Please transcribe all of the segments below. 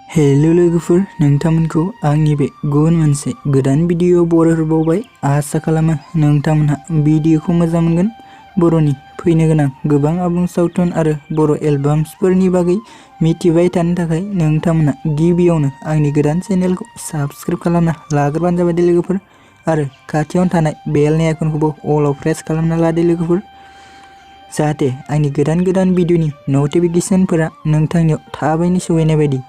Hello लोगोफोर, नोंथांमोनखौ आंनि बे गुबुन मोनसे गोदान भिडिअ बरायहरबावबाय। आसा खालामो नोंथांमोनहा भिडिअखौ मोजां मोनगोन। बर'नि फैनो गोनां गोबां आबुं सावथुन आरो बर' एलबाम्सफोरनि बागै मिथिबाय थानो थाखाय नोंथांमोना गिबियावनो आंनि गोदान चेनेलखौ साबस्क्राइब खालामना लाग्रोबानो जाबाय लोगोफोर, आरो खाथियावनो थानाय बेलनि आइकनखौबो अलाव प्रेस खालामना लादो लोगोफोर, जाहाथे आंनि गोदान भिडिअनि नटिफिकेशनफोरा नोंथांनियाव थाबैनो सहैनाय बायदि।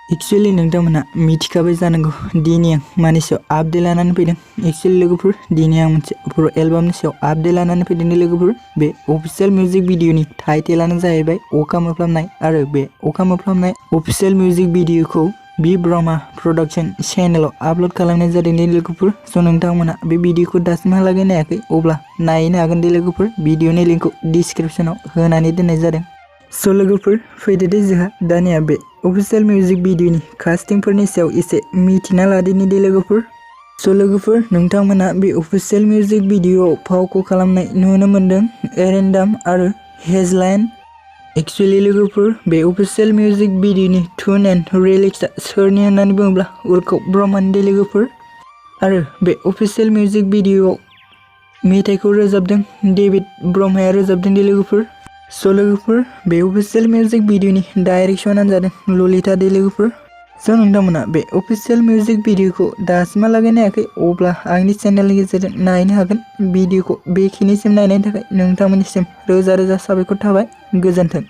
एक्चुअली नोंथांमोना मिथिखाबाय जानांगौ दिनै आं मानि सायाव आपडेट लानानै फैदों। एक्चुअली लोगोफोर, दिनै आं मोनसे बर' एलबामनि सायाव आपडेट लानानै फैदों लोगोफोर। बे अफिशियेल मिउजिक भिडिअनि टाइटेलानो जाहैबाय अखा मोफ्लामनाय, आरो बे अखा मोफ्लामनाय अफिशियेल मिउजिक भिडिअखौ बि ब्रह्मा प्रडाक्शन चेनेलाव आपल'ड खालामनाय जादों लोगोफोर। स' नोंथांमोना बे भिडिअखौ दासिमहालागै नायाखै अब्ला नायनो हागोन लोगोफोर। भिडिअनि लिंकखौ डिसक्रिप्शनाव होनानै दोननाय जादों। स' लोगोफोर, फैदो दे जोंहा दानिया बे अफिशियेल मिउजिक भिडिअनि कास्टिंफोरनि सायाव एसे मिथिना लादिनि दे लोगोफोर। स' लोगोफोर, नोंथांमोना बे अफिशियेल मिउजिक भिडिअआव फावखौ खालामनाय नुनो मोनदों एरिन्डाम आरो हेजलाइन। एक्चुअली लोगोफोर, बे अफिशियेल मिउजिक भिडिअनि टुन एन्ड लिरिक्सआ सोरनि होननानै बुङोब्ला उरखाव ब्रह्मानि लोगोफोर, आरो बे अफिशियेल मिउजिक भिडिअआव मेथाइखौ रोजाबदों डेभिड ब्रह्माया रोजाबदों लोगोफोर। स' लोगोफोर, बे अफिशियेल मिउजिक भिडिअनि डाइरेक्शनानो जादों ललिता लोगोफोर। स' नोंथांमोना बे अफिशियेल मिउजिक भिडिअखौ दासिमहालागै नायाखै अब्ला आंनि चेनेलनि गेजेरजों नायनो हागोन। भिडिअखौ बेखिनिसिम नायनायनि थाखाय नोंथांमोननिसिम रोजा साबायखर थाबाय। गोजोन्थों।